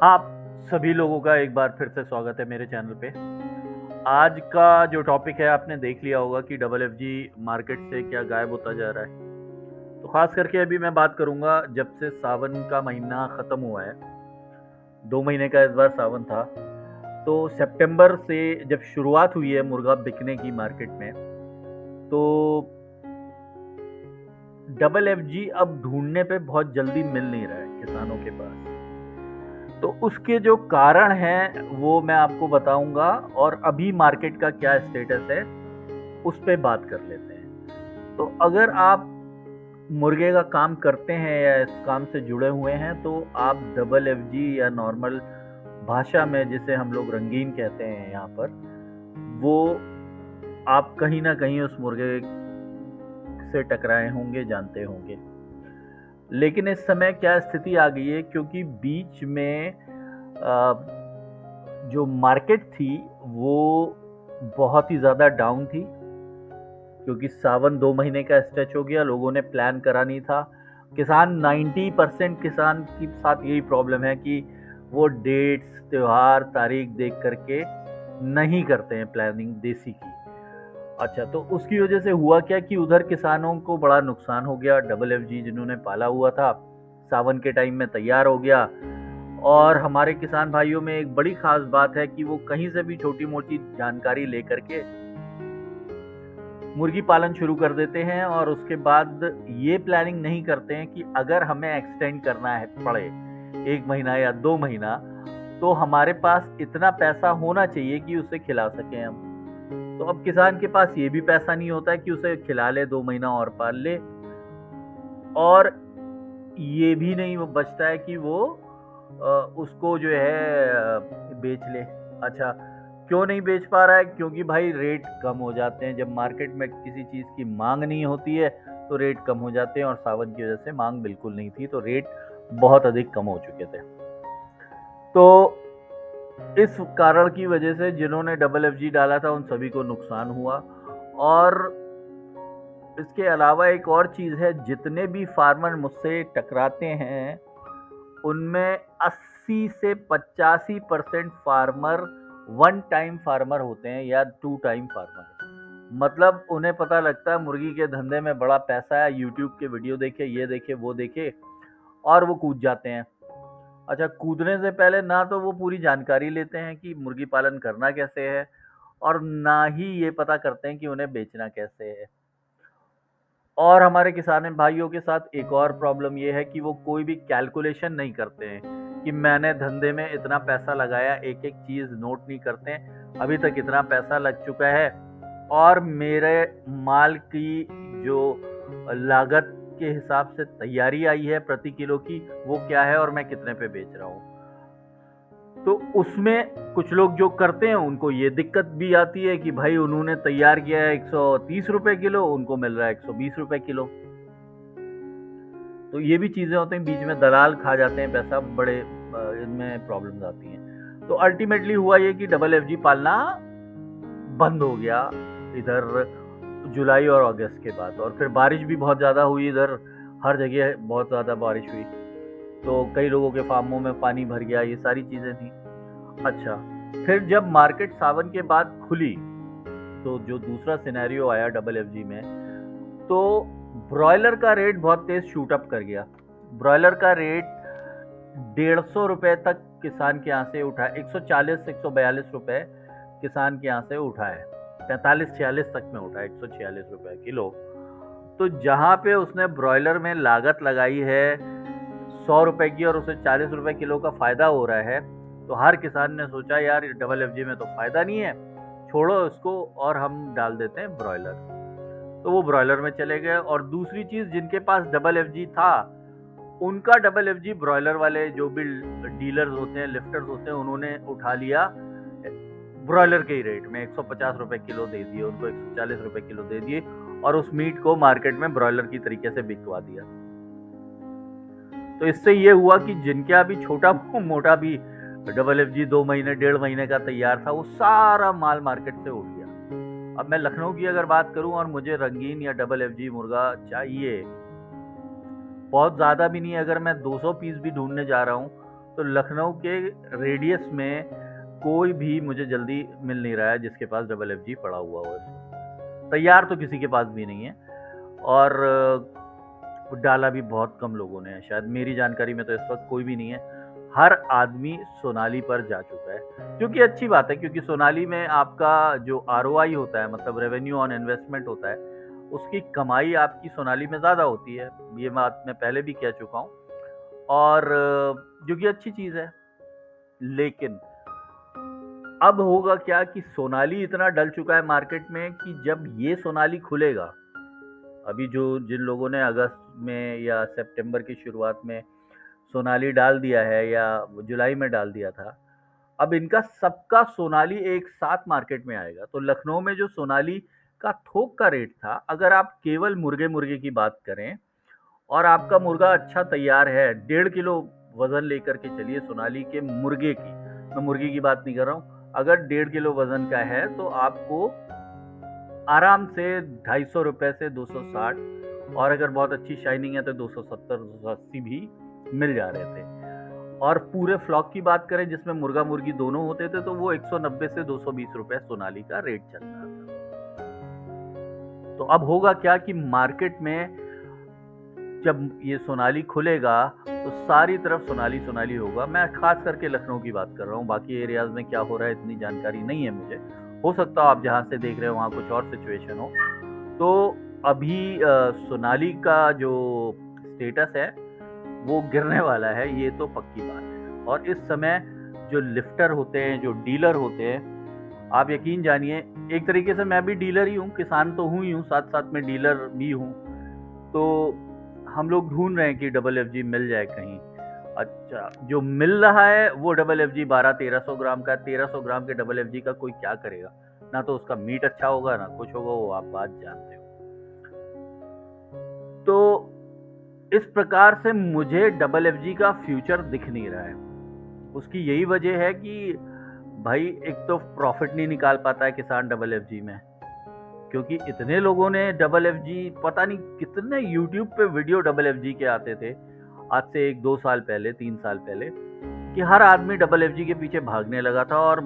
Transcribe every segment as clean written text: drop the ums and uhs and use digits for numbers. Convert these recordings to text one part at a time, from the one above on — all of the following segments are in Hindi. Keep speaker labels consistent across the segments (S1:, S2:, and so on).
S1: आप सभी लोगों का एक बार फिर से स्वागत है मेरे चैनल पे। आज का जो टॉपिक है आपने देख लिया होगा कि डबल एफ जी मार्केट से क्या गायब होता जा रहा है। तो खास करके अभी मैं बात करूंगा जब से सावन का महीना खत्म हुआ है। 2 महीने का इस बार सावन था। तो सितंबर से जब शुरुआत हुई है मुर्गा बिकने की मार्केट में, तो डबल एफ जी अब ढूंढने पे बहुत जल्दी मिल नहीं रहा है किसानों के पास। तो उसके जो कारण हैं वो मैं आपको बताऊंगा, और अभी मार्केट का क्या स्टेटस है उस पे बात कर लेते हैं। तो अगर आप मुर्गे का काम करते हैं या इस काम से जुड़े हुए हैं तो आप डबल एफ जी या नॉर्मल भाषा में जिसे हम लोग रंगीन कहते हैं यहाँ पर, वो आप कहीं ना कहीं उस मुर्गे से टकराए होंगे, जानते होंगे। लेकिन इस समय क्या स्थिति आ गई है, क्योंकि बीच में जो मार्केट थी वो बहुत ही ज़्यादा डाउन थी, क्योंकि सावन 2 महीने का स्ट्रेच हो गया, लोगों ने प्लान करा नहीं था। किसान 90% किसान के साथ यही प्रॉब्लम है कि वो डेट्स, त्योहार, तारीख देख करके नहीं करते हैं प्लानिंग देसी की। अच्छा, तो उसकी वजह से हुआ क्या कि उधर किसानों को बड़ा नुकसान हो गया। डबल एफ जी जिन्होंने पाला हुआ था सावन के टाइम में तैयार हो गया। और हमारे किसान भाइयों में एक बड़ी खास बात है कि वो कहीं से भी छोटी मोटी जानकारी लेकर के मुर्गी पालन शुरू कर देते हैं, और उसके बाद ये प्लानिंग नहीं करते हैं कि अगर हमें एक्सटेंड करना है पड़े 1 महीना या 2 महीना, तो हमारे पास इतना पैसा होना चाहिए कि उसे खिला सकें हम। तो अब किसान के पास ये भी पैसा नहीं होता है कि उसे खिला ले, 2 महीना और पाल ले, और ये भी नहीं वो बचता है कि वो उसको जो है बेच ले। अच्छा, क्यों नहीं बेच पा रहा है? क्योंकि भाई रेट कम हो जाते हैं। जब मार्केट में किसी चीज़ की मांग नहीं होती है तो रेट कम हो जाते हैं, और सावन की वजह से मांग बिल्कुल नहीं थी तो रेट बहुत अधिक कम हो चुके थे। तो इस कारण की वजह से जिन्होंने डबल एफ जी डाला था उन सभी को नुकसान हुआ। और इसके अलावा एक और चीज़ है, जितने भी फार्मर मुझसे टकराते हैं उनमें 80 से 85% फार्मर वन टाइम फार्मर होते हैं या 2 टाइम फार्मर। मतलब उन्हें पता लगता है मुर्गी के धंधे में बड़ा पैसा है, यूट्यूब के वीडियो देखे, ये देखे, वो देखे, और वो कूद जाते हैं। अच्छा, कूदने से पहले ना तो वो पूरी जानकारी लेते हैं कि मुर्गी पालन करना कैसे है, और ना ही ये पता करते हैं कि उन्हें बेचना कैसे है। और हमारे किसान भाइयों के साथ एक और प्रॉब्लम ये है कि वो कोई भी कैलकुलेशन नहीं करते हैं कि मैंने धंधे में इतना पैसा लगाया, एक एक चीज नोट नहीं करते हैं, अभी तक इतना पैसा लग चुका है और मेरे माल की जो लागत के हिसाब से तैयारी आई है प्रति किलो की, वो क्या है और मैं कितने पे बेच रहा हूँ। तो उसमें कुछ लोग जो करते हैं उनको ये दिक्कत भी आती है कि भाई उन्होंने तैयार किया है 130 रुपए किलो, उनको मिल रहा है 120 रुपए किलो। तो ये भी चीजें होती हैं, बीच में दलाल खा जाते हैं पैसा, बड़े इनमें प्रॉब्लम्स आती हैं। तो अल्टीमेटली हुआ ये कि डबल एफ जी पालना बंद हो गया इधर जुलाई और अगस्त के बाद। और फिर बारिश भी बहुत ज़्यादा हुई इधर, हर जगह बहुत ज़्यादा बारिश हुई, तो कई लोगों के फार्मों में पानी भर गया, ये सारी चीज़ें थी। अच्छा, फिर जब मार्केट सावन के बाद खुली तो जो दूसरा सिनेरियो आया डबल एफ जी में, तो ब्रॉयलर का रेट बहुत तेज शूट अप कर गया। ब्रॉयलर का रेट 150 रुपए तक किसान के यहाँ से उठा, 140 142 रुपए किसान के यहाँ से उठा है, 45-46 तक में उठा है, 146 रुपए किलो। तो जहाँ पे उसने ब्रॉयलर में लागत लगाई है 100 रुपए की और उसे 40 रुपए किलो का फायदा हो रहा है, तो हर किसान ने सोचा यार डबल एफ जी में तो फायदा नहीं है, छोड़ो इसको और हम डाल देते हैं ब्रॉयलर। तो वो ब्रॉयलर में चले गए। और दूसरी चीज, जिनके पास डबल एफ जी था उनका डबल एफ जी ब्रॉयलर वाले जो भी डीलर्स होते हैं, लिफ्टर्स होते हैं, उन्होंने उठा लिया ब्रॉयलर के ही रेट में, 150 रुपए किलो दे दिए उनको, 140 रुपए किलो दे दिए, और उस मीट को मार्केट में ब्रॉयलर की तरीके से बिकवा दिया। तो इससे ये हुआ कि जिनके अभी छोटा मोटा भी डबल एफ जी 2 महीने 1.5 महीने का तैयार था, वो सारा माल मार्केट से उठ गया। अब मैं लखनऊ की अगर बात करूं और मुझे रंगीन या डबल एफ जी मुर्गा चाहिए, बहुत ज्यादा भी नहीं, अगर मैं 200 पीस भी ढूंढने जा रहा हूं तो लखनऊ के रेडियस में कोई भी मुझे जल्दी मिल नहीं रहा है जिसके पास डबल एफ जी पड़ा हुआ हो। तैयार तो किसी के पास भी नहीं है, और डाला भी बहुत कम लोगों ने है। शायद मेरी जानकारी में तो इस वक्त कोई भी नहीं है। हर आदमी सोनाली पर जा चुका है, जो कि अच्छी बात है, क्योंकि सोनाली में आपका जो आरओआई होता है, मतलब रेवेन्यू ऑन इन्वेस्टमेंट होता है, उसकी कमाई आपकी सोनाली में ज़्यादा होती है। ये बात मैं पहले भी कह चुका हूँ, और जो कि अच्छी चीज़ है। लेकिन अब होगा क्या कि सोनाली इतना डल चुका है मार्केट में कि जब ये सोनाली खुलेगा, अभी जो जिन लोगों ने अगस्त में या सितंबर की शुरुआत में सोनाली डाल दिया है या जुलाई में डाल दिया था, अब इनका सबका सोनाली एक साथ मार्केट में आएगा। तो लखनऊ में जो सोनाली का थोक का रेट था, अगर आप केवल मुर्गे मुर्गे की बात करें और आपका मुर्गा अच्छा तैयार है, 1.5 किलो वजन लेकर के चलिए सोनाली के मुर्गे की, मैं मुर्गी की बात नहीं कर रहा हूँ, अगर 1.5 किलो वजन का है तो आपको आराम से 250 रुपए से 260, और अगर बहुत अच्छी शाइनिंग है तो 270 280 भी मिल जा रहे थे। और पूरे फ्लॉक की बात करें जिसमें मुर्गा मुर्गी दोनों होते थे, तो वो 190 से 220 रुपए सोनाली का रेट चल रहा था। तो अब होगा क्या कि मार्केट में जब ये सोनाली खुलेगा तो सारी तरफ सोनाली सोनाली होगा। मैं खास करके लखनऊ की बात कर रहा हूँ, बाकी एरियाज में क्या हो रहा है इतनी जानकारी नहीं है मुझे। हो सकता हो आप जहाँ से देख रहे हो वहाँ कुछ और सिचुएशन हो। तो अभी सोनाली का जो स्टेटस है वो गिरने वाला है, ये तो पक्की बात है। और इस समय जो लिफ्टर होते हैं, जो डीलर होते हैं, आप यकीन जानिए, एक तरीके से मैं भी डीलर ही हूँ, किसान तो हूँ ही हूँ, साथ साथ में डीलर भी हूँ। तो हम लोग ढूंढ रहे हैं कि डबल एफ जी मिल जाए कहीं। अच्छा, जो मिल रहा है वो डबल एफ जी 1200-1300 ग्राम का। 1300 ग्राम के डबल एफ जी का कोई क्या करेगा? ना तो उसका मीट अच्छा होगा ना कुछ होगा, वो आप बात जानते हो। तो इस प्रकार से मुझे डबल एफ जी का फ्यूचर दिख नहीं रहा है। उसकी यही वजह है कि भाई एक तो प्रॉफिट नहीं निकाल पाता है किसान डबल एफ जी में, क्योंकि इतने लोगों ने डबल एफ जी, पता नहीं कितने यूट्यूब पे वीडियो डबल एफ जी के आते थे आज से 1-2 साल पहले, 3 साल पहले, कि हर आदमी डबल एफ जी के पीछे भागने लगा था। और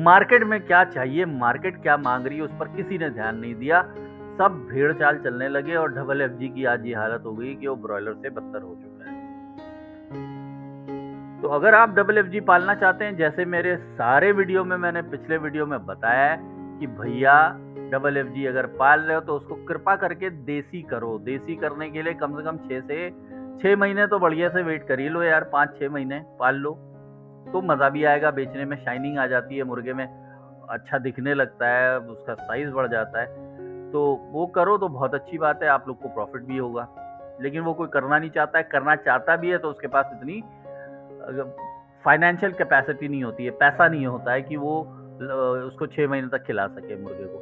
S1: मार्केट में क्या चाहिए, मार्केट क्या मांग रही है, उस पर किसी ने ध्यान नहीं दिया। सब भेड़ चाल चलने लगे और डबल एफ जी की आज ये हालत हो गई कि वो ब्रॉयलर से बदतर हो चुका है। तो अगर आप डबल एफ जी पालना चाहते हैं, जैसे मेरे सारे वीडियो में मैंने पिछले वीडियो में बताया है कि भैया डबल एफ जी अगर पाल रहे हो तो उसको कृपा करके देसी करो। देसी करने के लिए कम से कम 6 महीने तो बढ़िया से वेट कर ही लो यार, 5-6 महीने पाल लो तो मज़ा भी आएगा, बेचने में शाइनिंग आ जाती है मुर्गे में, अच्छा दिखने लगता है, उसका साइज़ बढ़ जाता है। तो वो करो तो बहुत अच्छी बात है, आप लोग को प्रॉफिट भी होगा। लेकिन वो कोई करना नहीं चाहता है, करना चाहता भी है तो उसके पास इतनी फाइनेंशियल कैपेसिटी नहीं होती है, पैसा नहीं होता है कि वो उसको 6 महीने तक खिला सके मुर्गे को।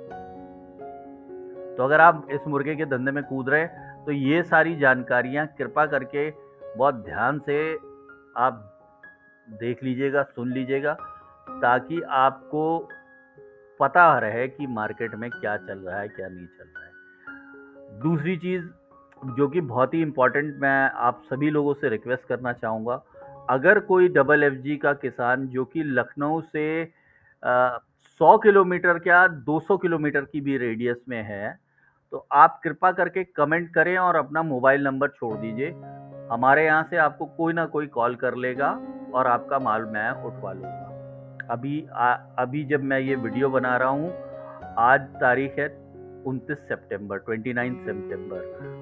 S1: तो अगर आप इस मुर्गे के धंधे में कूद रहे हैं तो ये सारी जानकारियां कृपा करके बहुत ध्यान से आप देख लीजिएगा, सुन लीजिएगा, ताकि आपको पता रहे कि मार्केट में क्या चल रहा है, क्या नहीं चल रहा है। दूसरी चीज़ जो कि बहुत ही इम्पोर्टेंट, मैं आप सभी लोगों से रिक्वेस्ट करना चाहूँगा, अगर कोई डबल एफ जी का किसान जो कि लखनऊ से 100 किलोमीटर क्या 200 किलोमीटर की भी रेडियस में है, तो आप कृपा करके कमेंट करें और अपना मोबाइल नंबर छोड़ दीजिए। हमारे यहाँ से आपको कोई ना कोई कॉल कर लेगा और आपका माल मैं उठवा लूँगा। अभी जब मैं ये वीडियो बना रहा हूँ, आज तारीख है 29 सितंबर।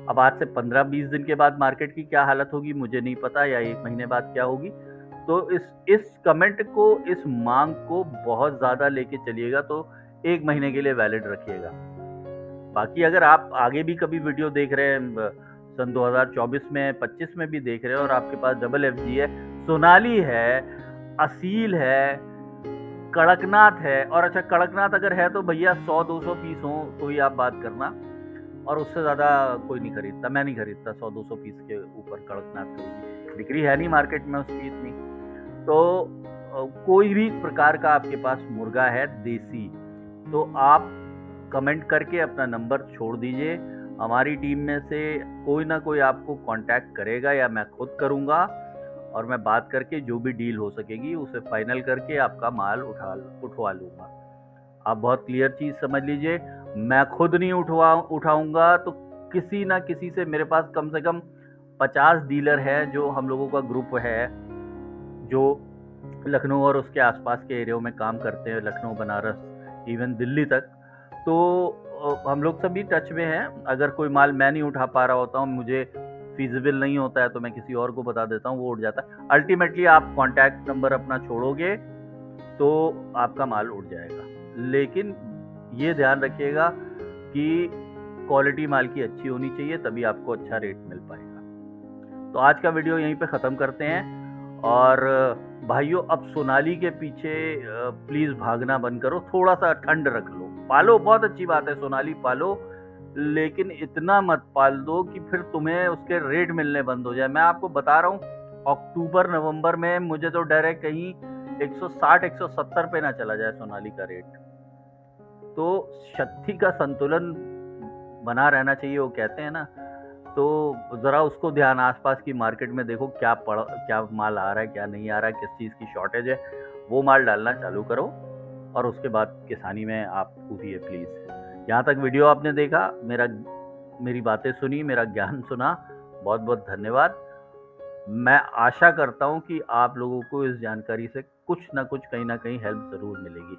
S1: अब आज से 15-20 दिन के बाद मार्केट की क्या हालत होगी मुझे नहीं पता, या 1 महीने बाद क्या होगी। तो इस कमेंट को, इस मांग को बहुत ज़्यादा लेके चलिएगा, तो 1 महीने के लिए वैलिड रखिएगा। बाकी अगर आप आगे भी कभी वीडियो देख रहे हैं, सन 2024 में 25 में भी देख रहे हैं और आपके पास डबल एफ जी है, सोनाली है, असील है, कड़कनाथ है, और अच्छा कड़कनाथ अगर है तो भैया 100-200 पीस हो तो ही आप बात करना, और उससे ज़्यादा कोई नहीं खरीदता, मैं नहीं खरीदता 100-200 पीस के ऊपर कड़कनाथ की, बिक्री है नहीं मार्केट में उसकी इतनी। तो कोई भी प्रकार का आपके पास मुर्गा है देसी, तो आप कमेंट करके अपना नंबर छोड़ दीजिए। हमारी टीम में से कोई ना कोई आपको कांटेक्ट करेगा या मैं खुद करूँगा, और मैं बात करके जो भी डील हो सकेगी उसे फाइनल करके आपका माल उठवा लूँगा। आप बहुत क्लियर चीज़ समझ लीजिए, मैं खुद नहीं उठाऊँगा तो किसी ना किसी से, मेरे पास कम से कम 50 डीलर हैं, जो हम लोगों का ग्रुप है, जो लखनऊ और उसके आसपास के एरिया में काम करते हैं, लखनऊ, बनारस, इवन दिल्ली तक। तो हम लोग सभी टच में हैं। अगर कोई माल मैं नहीं उठा पा रहा होता हूँ, मुझे फिजिबल नहीं होता है, तो मैं किसी और को बता देता हूँ, वो उठ जाता है। अल्टीमेटली आप कॉन्टैक्ट नंबर अपना छोड़ोगे तो आपका माल उठ जाएगा। लेकिन ये ध्यान रखिएगा कि क्वालिटी माल की अच्छी होनी चाहिए, तभी आपको अच्छा रेट मिल पाएगा। तो आज का वीडियो यहीं पे ख़त्म करते हैं। और भाइयों, अब सोनाली के पीछे प्लीज़ भागना बंद करो, थोड़ा सा ठंड रख लो। पालो, बहुत अच्छी बात है, सोनाली पालो, लेकिन इतना मत पाल दो कि फिर तुम्हें उसके रेट मिलने बंद हो जाए। मैं आपको बता रहा हूँ, अक्टूबर नवंबर में मुझे तो डर है कहीं 160 170 पे ना चला जाए सोनाली का रेट। तो शक्ति का संतुलन बना रहना चाहिए, वो कहते हैं ना। तो ज़रा उसको ध्यान, आसपास की मार्केट में देखो क्या माल आ रहा है, क्या नहीं आ रहा है, किस चीज़ की शॉर्टेज है, वो माल डालना चालू करो और उसके बाद किसानी में आप कूदिए प्लीज़। यहाँ तक वीडियो आपने देखा, मेरी बातें सुनी, मेरा ज्ञान सुना, बहुत बहुत धन्यवाद। मैं आशा करता हूँ कि आप लोगों को इस जानकारी से कुछ ना कुछ, कहीं ना कहीं हेल्प ज़रूर मिलेगी।